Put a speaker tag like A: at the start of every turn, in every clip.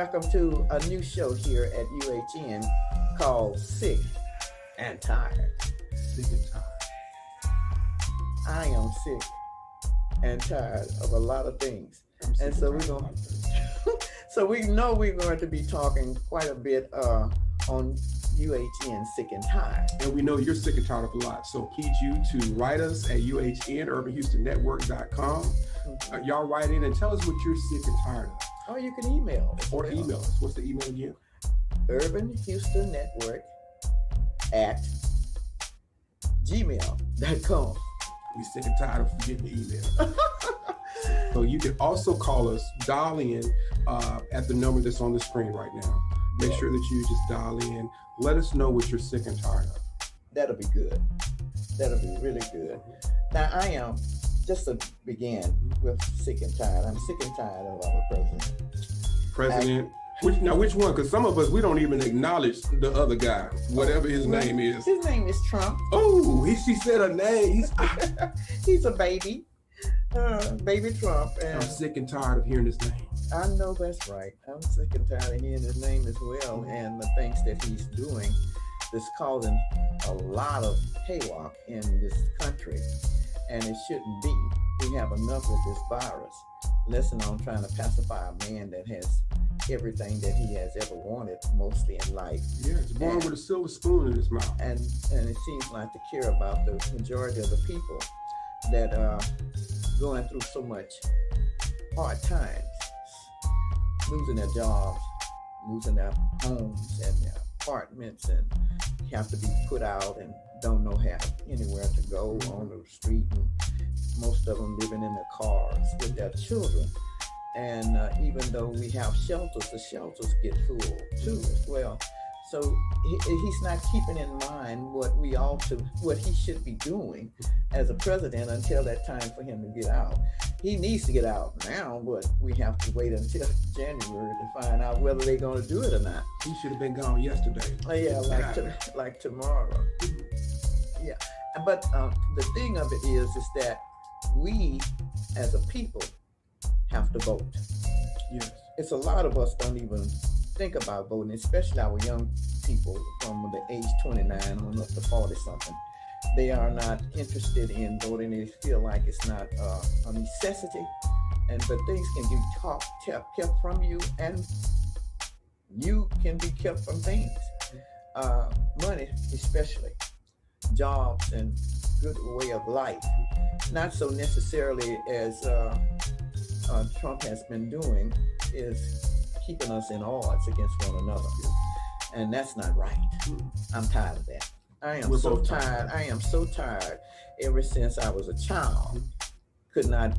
A: welcome to a new show here at UHN called Sick and Tired.
B: Sick and tired.
A: I am sick and tired of a lot of things. And so we're going so we know we're going to be talking quite a bit on UHN Sick and Tired.
B: And we know you're sick and tired of a lot. So please you to write us at UHN, urbanhoustonnetwork.com. Y'all write in and tell us what you're sick and tired of.
A: Or you can email us.
B: Or email us. What's the email again?
A: urbanhoustonnetwork@gmail.com.
B: We sick and tired of forgetting the email. So you can also call us, dial in at the number that's on the screen right now. Make sure that you just dial in. Let us know what you're sick and tired of.
A: That'll be good. That'll be really good. Now I am, just to begin with sick and tired, I'm sick and tired of our president.
B: Which one? Because some of us, we don't even acknowledge the other guy, whatever his name is.
A: His name is Trump.
B: Oh, she said her name.
A: He's a baby. Baby Trump. And
B: I'm sick and tired of hearing his name.
A: I know that's right. I'm sick and tired of hearing his name as well, and the things that he's doing that's causing a lot of chaos in this country, and it shouldn't be. We have enough of this virus. Listen, I'm trying to pacify a man that has everything that he has ever wanted, mostly in life.
B: Yeah, it's born with a silver spoon in his mouth.
A: And it seems like to care about the majority of the people that are going through so much hard times, losing their jobs, losing their homes and their apartments, and have to be put out and don't know anywhere to go on the street, and most of them living in their cars with their children. And even though we have shelters, the shelters get full too as well. So he's not keeping in mind what he should be doing as a president until that time for him to get out. He needs to get out now, but we have to wait until January to find out whether they're going to do it or not.
B: He should have been gone yesterday.
A: Yeah, like tomorrow. Yeah, but the thing of it is that we as a people have to vote.
B: Yes.
A: It's a lot of us don't even think about voting, especially our young people from the age 29 on up to 40 something. They are not interested in voting. They feel like it's not a necessity, but things can be kept from you, and you can be kept from things. Money, especially, jobs, and good way of life. Not so necessarily as Trump has been doing, is keeping us in odds against one another. And that's not right. I'm tired of that. I am so tired. I am so tired. Ever since I was a child, could not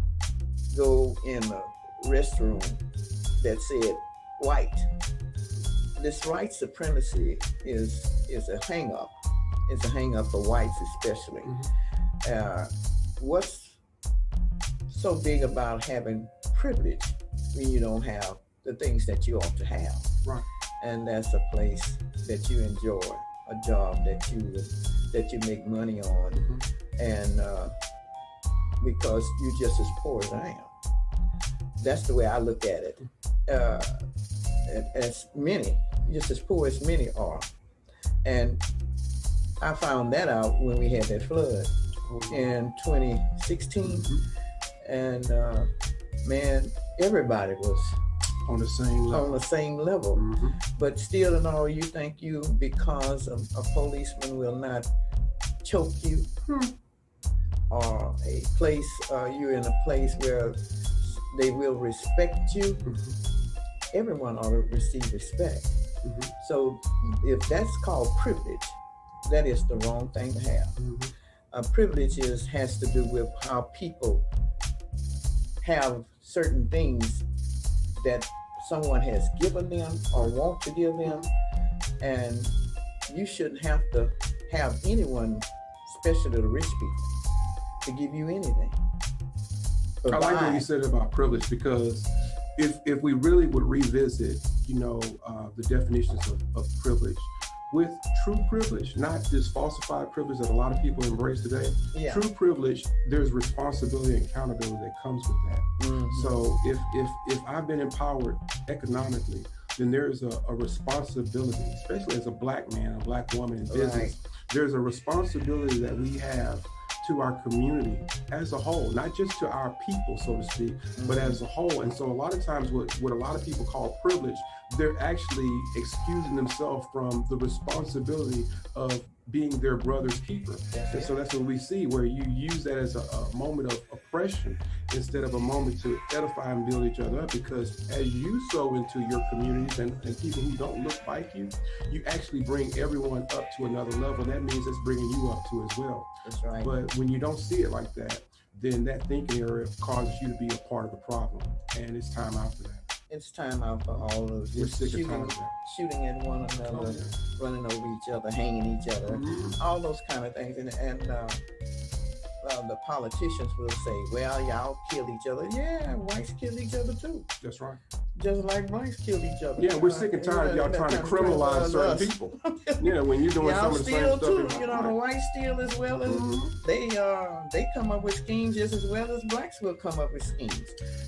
A: go in the restroom that said white. This white supremacy is a hang up. It's a hang up for whites especially. What's so big about having privilege when you don't have the things that you ought to have?
B: Right.
A: And that's a place that you enjoy, a job that you make money on, and because you're just as poor as I am. That's the way I look at it. As many, just as poor as many are. And I found that out when we had that flood in 2016. And man, everybody was
B: on the same level.
A: But still in all, you think because a policeman will not choke you, or a place, you're in a place where they will respect you. Everyone ought to receive respect. So if that's called privilege, that is the wrong thing to have. Privilege has to do with how people have certain things that someone has given them or want to give them, and you shouldn't have to have anyone, especially the rich people, to give you anything.
B: I like what you said about privilege, because if we really would revisit, the definitions of privilege, with true privilege, not this falsified privilege that a lot of people embrace today.
A: Yeah.
B: True privilege, there's responsibility and accountability that comes with that. So if I've been empowered economically, then there's a responsibility, especially as a Black man, a Black woman in business. Right. There's a responsibility that we have to our community as a whole, not just to our people, so to speak, but as a whole. And so a lot of times what a lot of people call privilege, they're actually excusing themselves from the responsibility of being their brother's keeper. And so that's what we see, where you use that as a moment of oppression instead of a moment to edify and build each other up, because as you sow into your communities and people who don't look like you, you actually bring everyone up to another level. That means it's bringing you up too as well.
A: That's right.
B: But when you don't see it like that, then that thinking area causes you to be a part of the problem. And it's time out for that.
A: It's time out for all of shooting at one another, running over each other, hanging each other, all those kind of things. And the politicians will say, well, y'all kill each other. Yeah, whites kill each other too.
B: That's right.
A: Just like blacks killed each other.
B: Yeah, we're sick and tired of y'all trying to criminalize certain people. Yeah, when you're doing some of the same stuff.
A: Too. You know, the whites steal as well as they come up with schemes just as well as blacks will come up with schemes.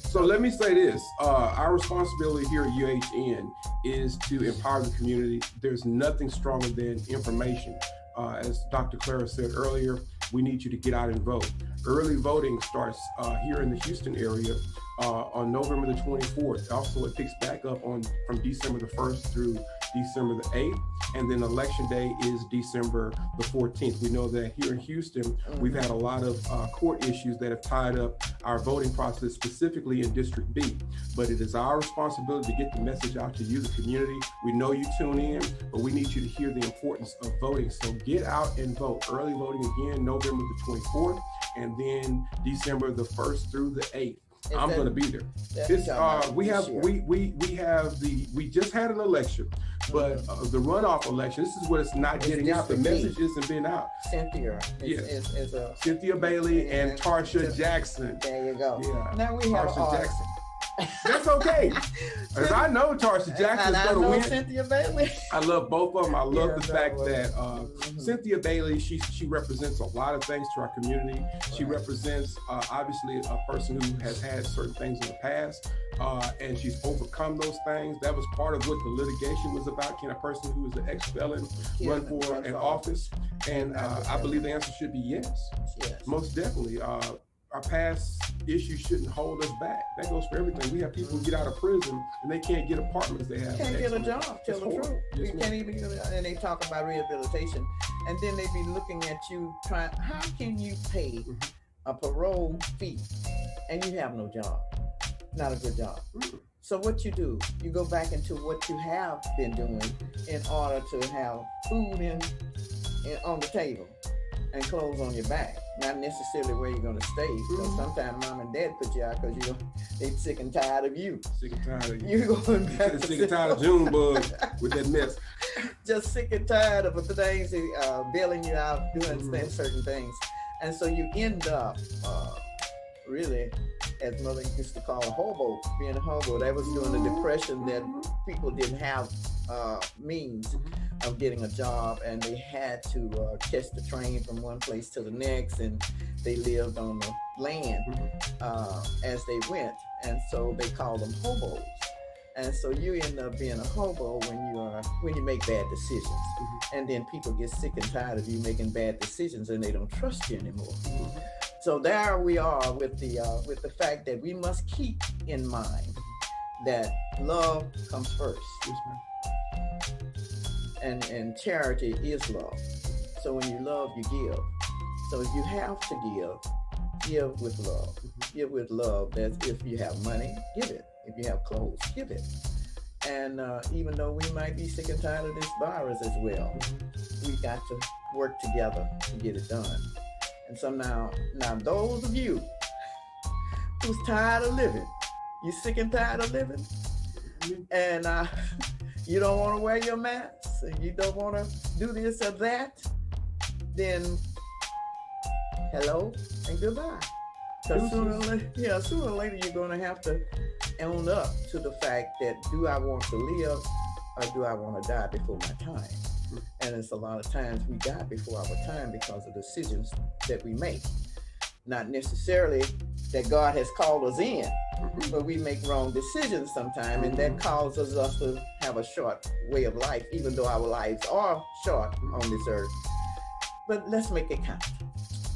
B: So let me say this, our responsibility here at UHN is to empower the community. There's nothing stronger than information. As Dr. Clara said earlier, we need you to get out and vote. Early voting starts here in the Houston area on November the 24th. Also, it picks back up from December the 1st through December the 8th. And then election day is December the 14th. We know that here in Houston, we've had a lot of court issues that have tied up our voting process, specifically in District B. But it is our responsibility to get the message out to you, the community. We know you tune in, but we need you to hear the importance of voting. So get out and vote. Early voting again, November the 24th, and then December the 1st through the 8th. I'm going to be there. We just had an election, but the runoff election, this is what it's not getting out. The message isn't being out.
A: Cynthia.
B: Cynthia Bailey and Tarsha Jackson.
A: There you go.
B: Yeah.
A: Now we have
B: Tarsha Jackson. That's okay. Because I know Tarsha Jackson is going to win.
A: Cynthia Bailey.
B: I love both of them. I love the fact that Cynthia Bailey, she represents a lot of things to our community. She represents obviously a person who has had certain things in the past, and she's overcome those things. That was part of what the litigation was about. Can a person who is an ex-felon run for an office? And I believe the answer should be yes. Most definitely. Our past issues shouldn't hold us back. That goes for everything. We have people who get out of prison and they can't get apartments. They have
A: can't get a job. Tell the truth. You can't even. And they talk about rehabilitation, and then they be looking at you trying. How can you pay a parole fee and you have no job? Not a good job. So what you do? You go back into what you have been doing in order to have food in on the table and clothes on your back. Not necessarily where you're going to stay, because sometimes mom and dad put you out because they're sick and tired of you.
B: Sick and tired of you.
A: You're going back.
B: Sick and tired of Junebug with that mess.
A: Just sick and tired of the things bailing you out, doing certain things. And so you end up really, as mother used to call a hobo, being a hobo. That was during the Depression that people didn't have means of getting a job, and they had to catch the train from one place to the next, and they lived on the land as they went, and so they called them hobos. And so you end up being a hobo when you make bad decisions, and then people get sick and tired of you making bad decisions, and they don't trust you anymore. So there we are with the fact that we must keep in mind that love comes first.
B: Yes, ma'am.
A: And charity is love. So when you love, you give. So if you have to give with love. Give with love. That's if you have money, give it. If you have clothes, give it. And even though we might be sick and tired of this virus as well, we got to work together to get it done. And so now those of you who's tired of living, you sick and tired of living, and you don't want to wear your mask, and you don't want to do this or that, then hello and goodbye. Because sooner or later you're going to have to own up to the fact that, do I want to live or do I want to die before my time? And it's a lot of times we die before our time because of decisions that we make. Not necessarily that God has called us in, but we make wrong decisions sometimes, and that causes us to have a short way of life, even though our lives are short on this earth. But let's make it count.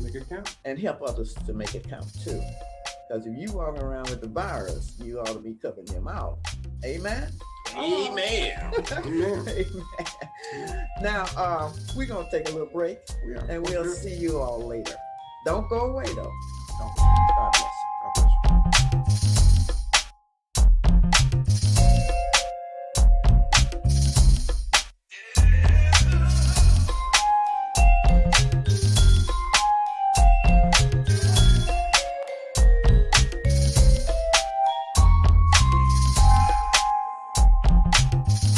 B: Make it count.
A: And help others to make it count too. Because if you walk around with the virus, you ought to be covering your mouth. Amen?
C: Amen.
B: Amen.
A: Amen. Now, we're going to take a little break, and we'll see you all later. Don't go away, though.
B: Don't.
A: God bless.